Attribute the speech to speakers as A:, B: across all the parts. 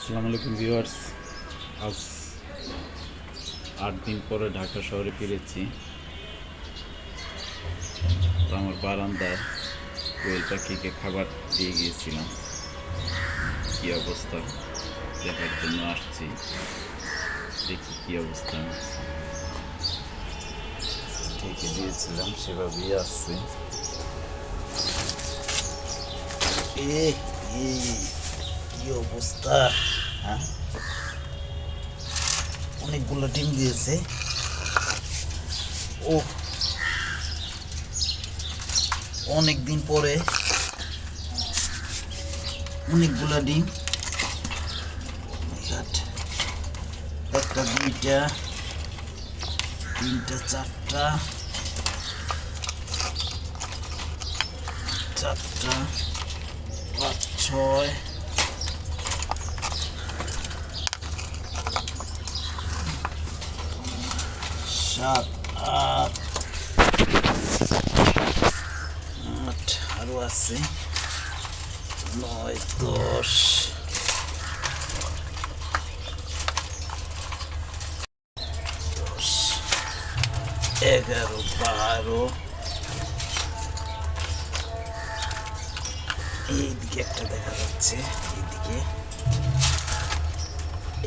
A: আসসালামু আলাইকুম ভিউয়ার্স। আজ 8 দিন পরে ঢাকা শহরে ফিরেছি। তো আমার বারান্দায় কোয়েল পাখিকে খাবার দিয়ে গিয়েছিলাম, কী অবস্থা দেখার জন্য আসছি। দেখি কী অবস্থা। ঢেকে দিয়েছিলাম, সেভাবেই আসছে। কি অবস্থা! হ্যাঁ, অনেকগুলো ডিম দিয়েছে। ও, অনেকদিন পরে অনেকগুলা ডিম। একটা, দুইটা, তিনটা, চারটা, পাঁচ, ছয়, সাত, আট, আরো আছে 9, 10, 11, 12। এইদিকে একটা দেখা যাচ্ছে, এইদিকে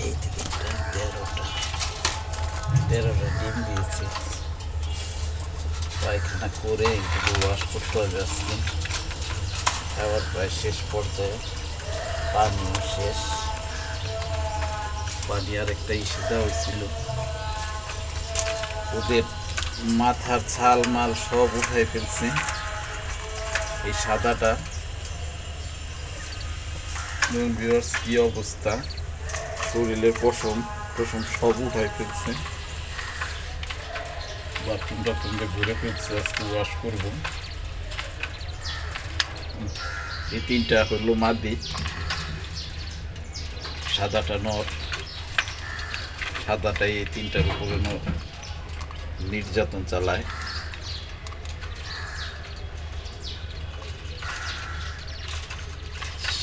A: একটা 13টা ডিম দিয়েছে। পায়খানা করে একটু ওয়াশ করতে হবে আজকে। খাবার প্রায় শেষ পর্যায়ে, পানিও শেষ। পানি আর একটা ইস্যু দেওয়া হয়েছিল। ওদের মাথার ছাল মাল সব উঠাই ফেলছে। এই সাদাটা ভিউয়ার্স, কি অবস্থা! শরীরের পশম সব উঠাই ফেলছে। বাথরুম টাথরুমটা ঘুরে ফেলছে। আজকে ওয়াশ করব। এই 3টা হলো মাদি, সাদাটা নর। সাদাটাই এই 3টার উপরে নির্যাতন চালায়।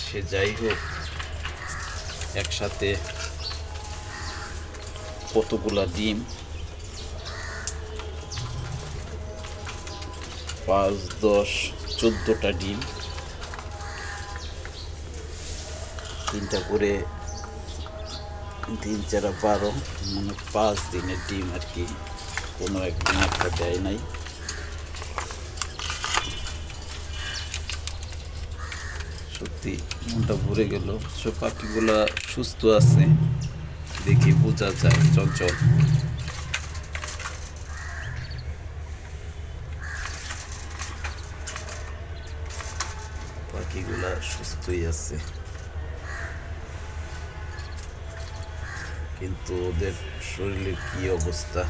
A: সে যাই হোক, একসাথে কতগুলা ডিম, 5, 10, 14টা ডিম। 3টা করে 3, 4, 12, মানে 5 দিনের ডিম আর কি। কোনো একদিন একটা দেয় নাই। সত্যি মনটা ভরে গেল। সব পাখিগুলা সুস্থ আছে, দেখে বোঝা যায় চঞ্চল। পাখিগুলা সুস্থই আছে, কিন্তু ওদের শরীরের কি অবস্থা!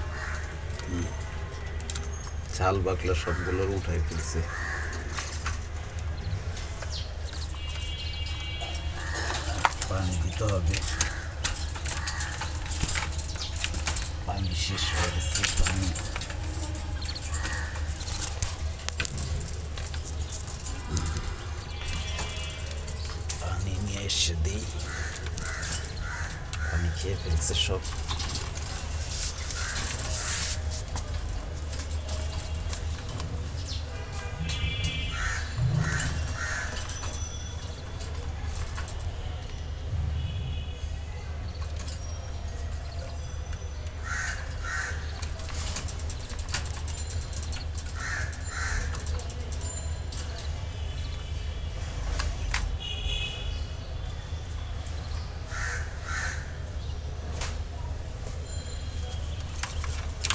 A: ছাল বাকলা সবগুলোর উঠাই ফেলছে। পানি দিতে হবে, পানি শেষ হয়ে গেছে। পানি নিয়ে এসে দিই। পানি খেয়ে ফেলছে সব।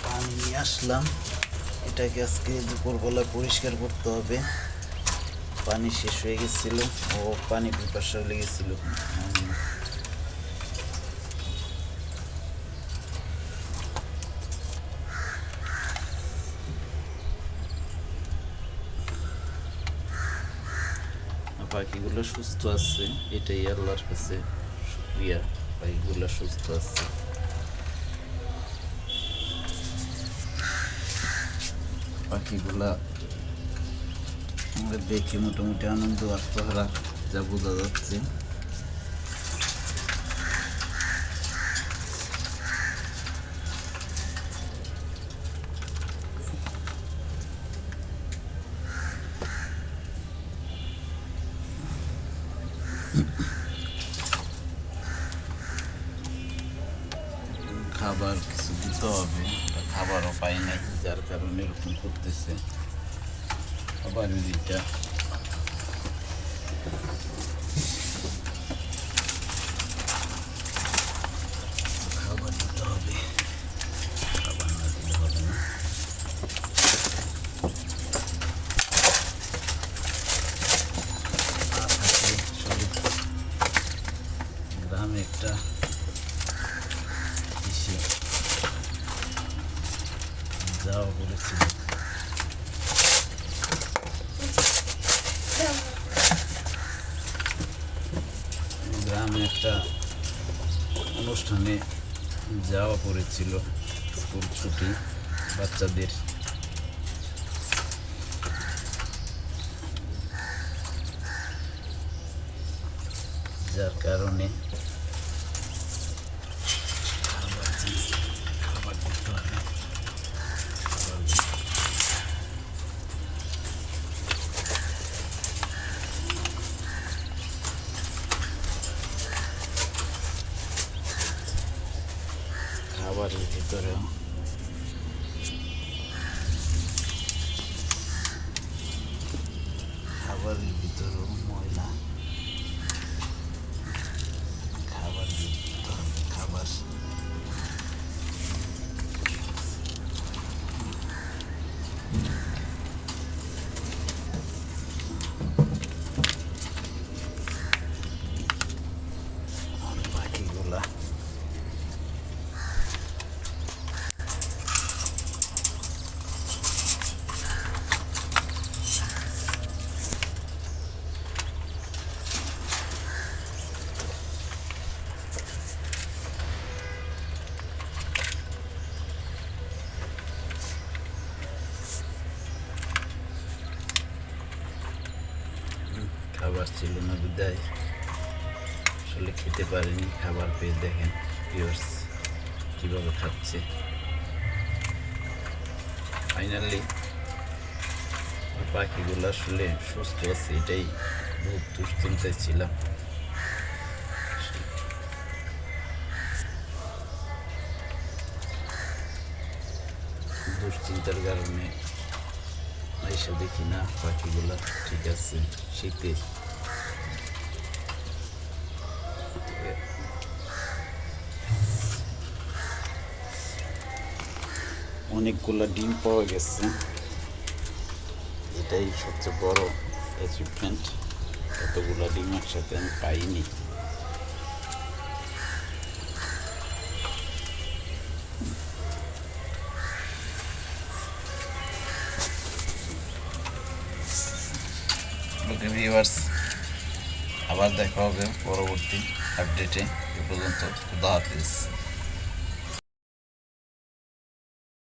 A: পানি নিয়ে আসলাম, এটাকে আজকে দুপুরবেলা পরিষ্কার করতে হবে। পানি শেষ হয়ে গেছিল, ও পানি পিপাসা লেগেছিল। পাখিগুলো সুস্থ আছে, এটাই আল্লাহর কাছে শুকরিয়া। পাখিগুলো সুস্থ আছে। পাখিগুলা আমরা দেখে মোটামুটি আনন্দ আত্মহারা, যা বোঝা যাচ্ছে। খাবার কিছু দিতে হবে, খাবারও পাই নাই, যার কারণে এরকম করতেছে। আবার এটা খাবার দিতে হবে, খাবার না দিলে হবে না। গ্রামে একটা কৃষি যাওয়া বলেছিল, গ্রামে একটা অনুষ্ঠানে যাওয়া পড়েছিল, স্কুল ছুটি বাচ্চাদের। যার কারণে খাবার দিতে হবে। খাবারের ভিতরেও ময়লা, খাবার দিতে হবে। খাবার বাকিগুলা খাবার ছিল না বিদায় আসলে খেতে পারিনি। খাবার পেয়ে দেখেন ভিউয়ার্স কিভাবে খাচ্ছে। ফাইনালি পাখিগুলো আসলে সুস্থ আছে, এটাই বহুত দুশ্চিন্তায় ছিলাম। দুশ্চিন্তার কারণে এসে দেখি না পাখিগুলো ঠিক আছে। শীতে অনেকগুলো ডিম পাওয়া গেছে, এটাই সবচেয়ে বড় অ্যাচিভমেন্ট। এতগুলো ডিম একসাথে আমি পাইনি। ওকে ভিউয়ার্স, আবার দেখা হবে পরবর্তী আপডেটে। এ পর্যন্ত খুদা হাফেজ।